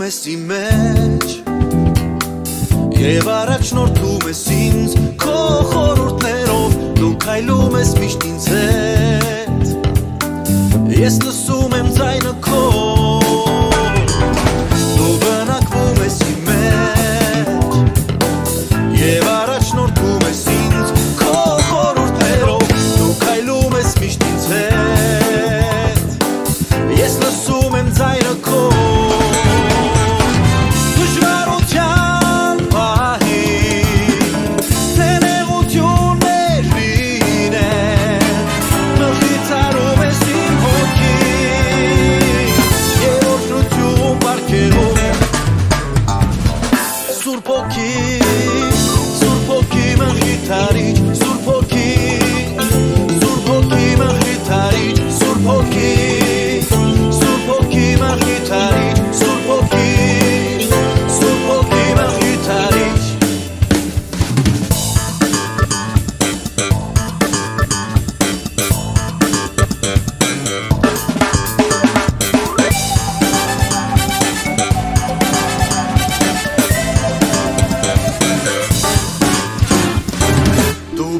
Մտնում ես իմ մեջ Եվ առաջնորդում ես ինձ Քո խորհուրդներով Դու քայլում ես միշտ ինձ հետ Ես լսում եմ ձայնը քո Դու բնակվում ես իմ մեջ Եվ առաջնորդում ես ինձ Քո խորհուրդներով Դու քայլում ես միշտ ինձ հետ Ես լսում եմ ձայնը քո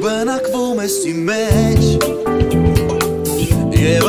Բնակվում ես իմ մեջ Եվ